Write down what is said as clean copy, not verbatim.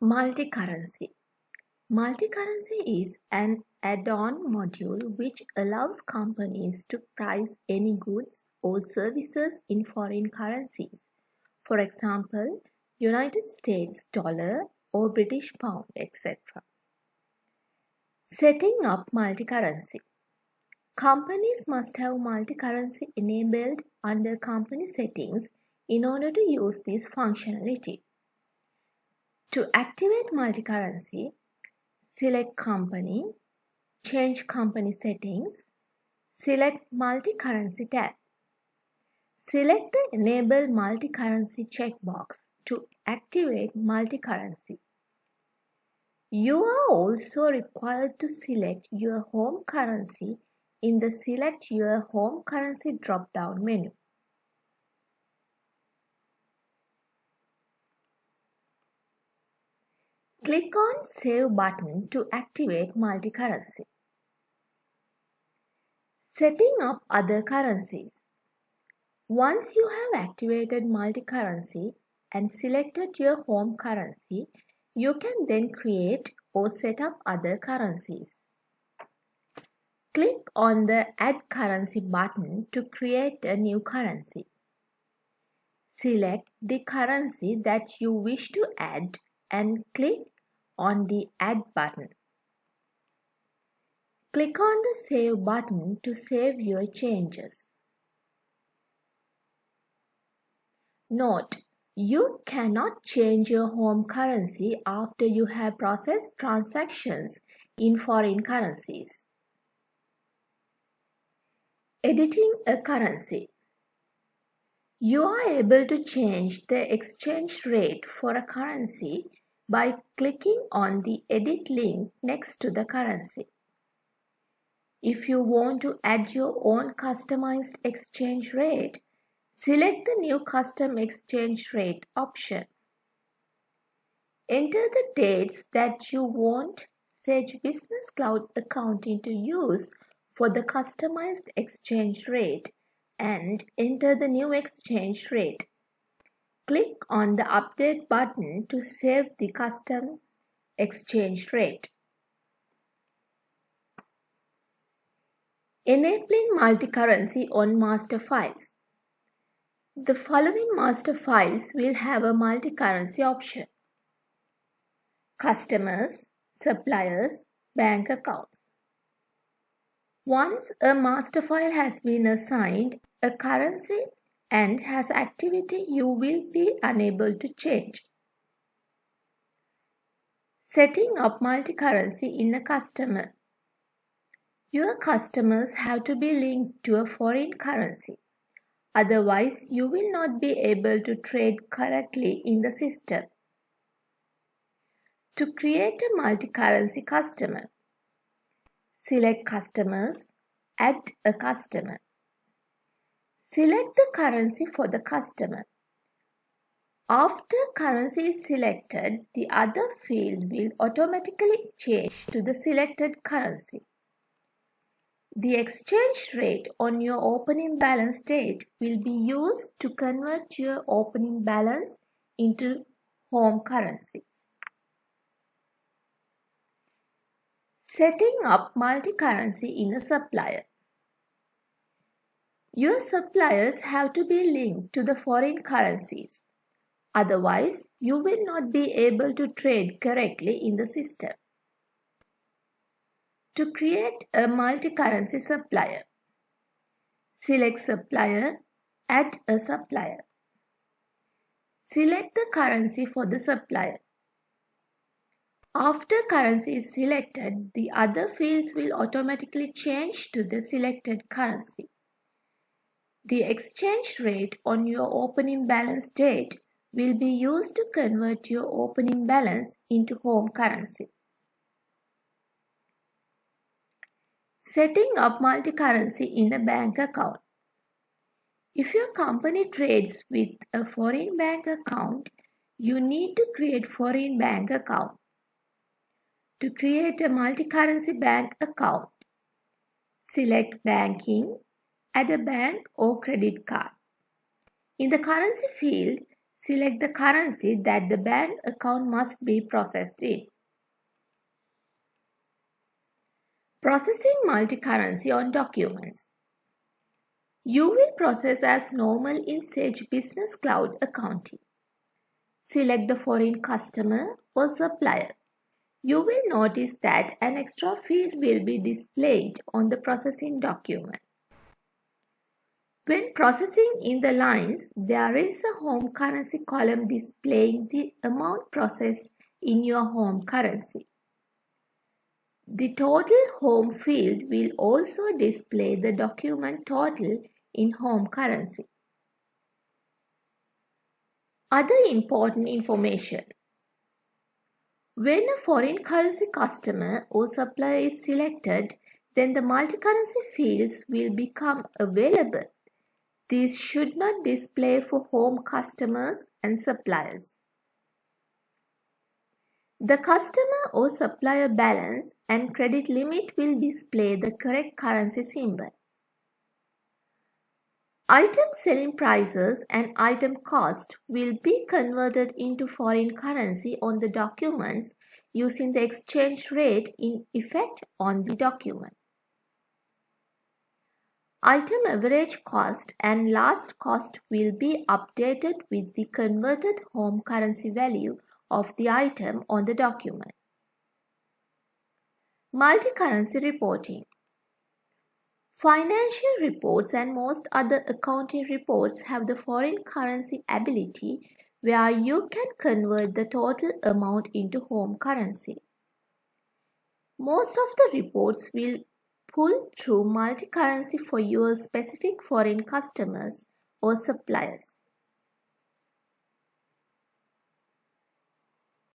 Multi-currency. Multi-currency is an add-on module which allows companies to price any goods or services in foreign currencies. For example, United States dollar or British pound, etc. Setting up multi-currency. Companies must have multi-currency enabled under company settings in order to use this functionality. To activate multi-currency, select Company, change Company Settings, select Multi-Currency tab. Select the Enable Multi-Currency checkbox to activate multi-currency. You are also required to select your home currency in the Select Your Home Currency drop-down menu. Click on Save button to activate multi-currency. Setting up other currencies. Once you have activated multi-currency and selected your home currency, you can then create or set up other currencies. Click on the Add Currency button to create a new currency. Select the currency that you wish to add and click on the Add button. Click on the Save button to save your changes. Note: you cannot change your home currency after you have processed transactions in foreign currencies. Editing a currency. You are able to change the exchange rate for a currency by clicking on the Edit link next to the currency. If you want to add your own customized exchange rate, select the New Custom Exchange Rate option. Enter the dates that you want Sage Business Cloud Accounting to use for the customized exchange rate and enter the new exchange rate. Click on the Update button to save the custom exchange rate. Enabling multi-currency on master files. The following master files will have a multi-currency option: customers, suppliers, bank accounts. Once a master file has been assigned a currency and has activity, you will be unable to change. Setting up multi-currency in a customer. Your customers have to be linked to a foreign currency. Otherwise, you will not be able to trade correctly in the system. To create a multi-currency customer, select Customers, Add a customer. Select the currency for the customer. After currency is selected, the other field will automatically change to the selected currency. The exchange rate on your opening balance date will be used to convert your opening balance into home currency. Setting up multi-currency in a supplier. Your suppliers have to be linked to the foreign currencies. Otherwise, you will not be able to trade correctly in the system. To create a multi-currency supplier, select Supplier, Add a supplier. Select the currency for the supplier. After currency is selected, the other fields will automatically change to the selected currency. The exchange rate on your opening balance date will be used to convert your opening balance into home currency. Setting up multi-currency in a bank account. If your company trades with a foreign bank account, you need to create foreign bank account. To create a multi-currency bank account, select Banking, add a bank or credit card. In the currency field, Select the currency that the bank account must be processed in. Processing multi-currency on documents. You will process as normal in Sage Business Cloud accounting. Select the foreign customer or supplier. You will notice that an extra field will be displayed on the processing document. When processing in the lines, there is a home currency column displaying the amount processed in your home currency. The total home field will also display the document total in home currency. Other important information. When a foreign currency customer or supplier is selected, then the multi-currency fields will become available. These should not display for home customers and suppliers. The customer or supplier balance and credit limit will display the correct currency symbol. Item selling prices and item cost will be converted into foreign currency on the documents using the exchange rate in effect on the document. Item average cost and last cost will be updated with the converted home currency value of the item on the document. Multi-currency reporting. Financial reports and most other accounting reports have the foreign currency ability where you can convert the total amount into home currency. Most of the reports will pull through multi-currency for your specific foreign customers or suppliers.